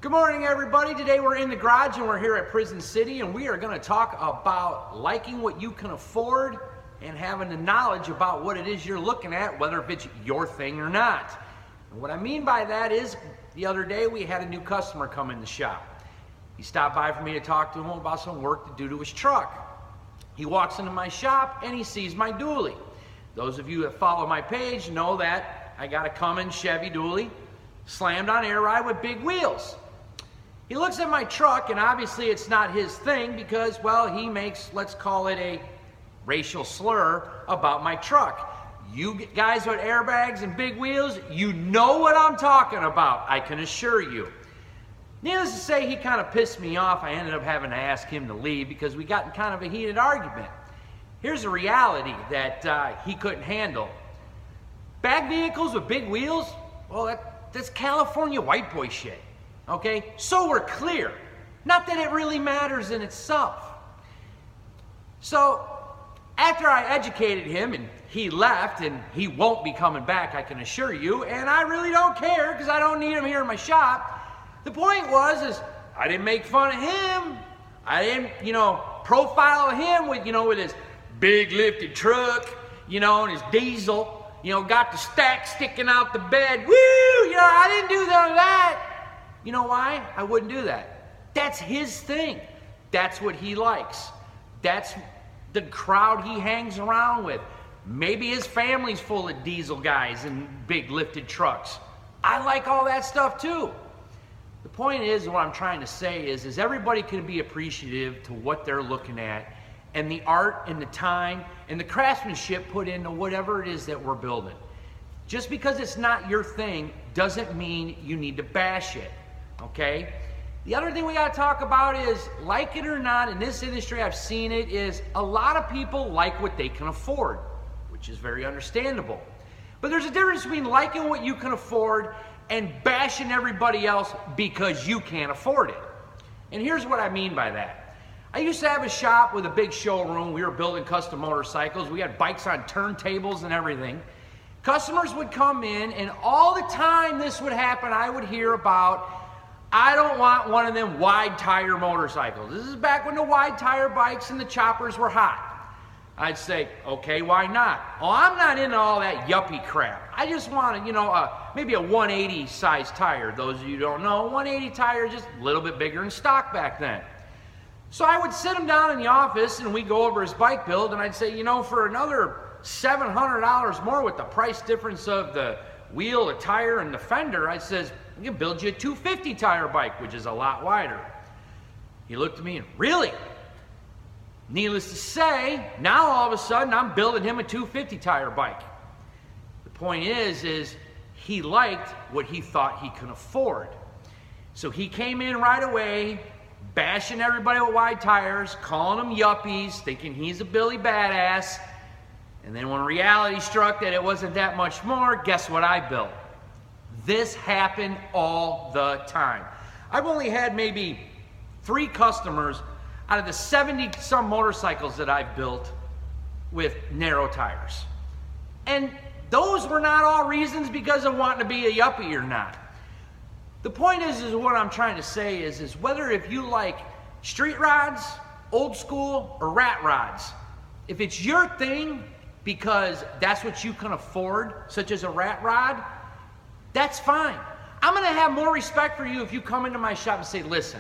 Good morning, everybody. Today we're in the garage and we're here at Prison City, and we are going to talk about liking what you can afford and having the knowledge about what it is you're looking at, whether if it's your thing or not. And what I mean by that is, the other day we had a new customer come in the shop. He stopped by for me to talk to him about some work to do to his truck. He walks into my shop and he sees my dually. Those of you that follow my page know that I got a Cummins Chevy dually, slammed on air ride with big wheels. He looks at my truck, and obviously it's not his thing because, well, he makes, let's call it a racial slur about my truck. You guys with airbags and big wheels, you know what I'm talking about, I can assure you. Needless to say, he kind of pissed me off. I ended up having to ask him to leave because we got in kind of a heated argument. Here's a reality that he couldn't handle. Bag vehicles with big wheels, well, that's California white boy shit. Okay, so we're clear. Not that it really matters in itself. So after I educated him and he left, and he won't be coming back, I can assure you, and I really don't care because I don't need him here in my shop. The point was I didn't make fun of him. I didn't, profile him with his big lifted truck, and his diesel, got the stack sticking out the bed. Woo! I didn't do none of that. You know why? I wouldn't do that. That's his thing. That's what he likes. That's the crowd he hangs around with. Maybe his family's full of diesel guys and big lifted trucks. I like all that stuff too. The point is, what I'm trying to say is everybody can be appreciative to what they're looking at and the art and the time and the craftsmanship put into whatever it is that we're building. Just because it's not your thing doesn't mean you need to bash it. Okay? The other thing we got to talk about is, like it or not, in this industry I've seen it, is a lot of people like what they can afford, which is very understandable. But there's a difference between liking what you can afford and bashing everybody else because you can't afford it. And here's what I mean by that. I used to have a shop with a big showroom. We were building custom motorcycles. We had bikes on turntables and everything. Customers would come in, and all the time this would happen, I would hear about, I don't want one of them wide tire motorcycles. This is back when the wide tire bikes and the choppers were hot. I'd say, okay, why not? Oh, I'm not into all that yuppie crap. I just want maybe a 180 size tire. Those of you who don't know, 180 tire, just a little bit bigger in stock back then. So I would sit him down in the office and we'd go over his bike build, and I'd say, for another $700 more with the price difference of the wheel, the tire, and the fender, I says, we can build you a 250 tire bike, which is a lot wider. He looked at me and, really? Needless to say, now all of a sudden I'm building him a 250 tire bike. The point is he liked what he thought he could afford. So he came in right away, bashing everybody with wide tires, calling them yuppies, thinking he's a Billy Badass. And then when reality struck that it wasn't that much more, guess what I built? This happened all the time. I've only had maybe 3 customers out of the 70-some motorcycles that I've built with narrow tires. And those were not all reasons because of wanting to be a yuppie or not. The point is what I'm trying to say is whether if you like street rods, old school, or rat rods, if it's your thing because that's what you can afford, such as a rat rod, that's fine. I'm going to have more respect for you if you come into my shop and say, listen,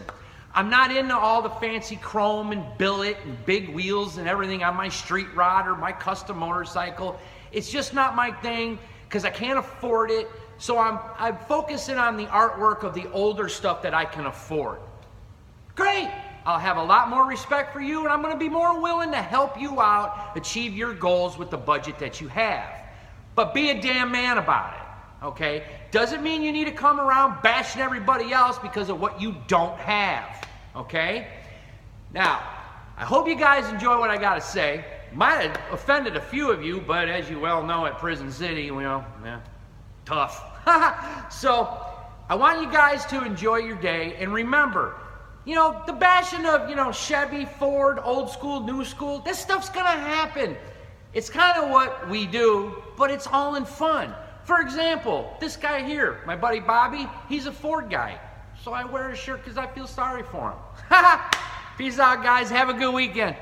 I'm not into all the fancy chrome and billet and big wheels and everything on my street rod or my custom motorcycle. It's just not my thing because I can't afford it. So I'm focusing on the artwork of the older stuff that I can afford. Great. I'll have a lot more respect for you, and I'm going to be more willing to help you out achieve your goals with the budget that you have. But be a damn man about it, okay? Doesn't mean you need to come around bashing everybody else because of what you don't have, okay? Now, I hope you guys enjoy what I got to say. Might have offended a few of you, but as you well know, at Prison City, tough. So, I want you guys to enjoy your day, and remember, the bashing of, Chevy, Ford, old school, new school, this stuff's gonna happen. It's kind of what we do, but it's all in fun. For example, this guy here, my buddy Bobby, he's a Ford guy. So I wear his shirt because I feel sorry for him. Peace out, guys. Have a good weekend.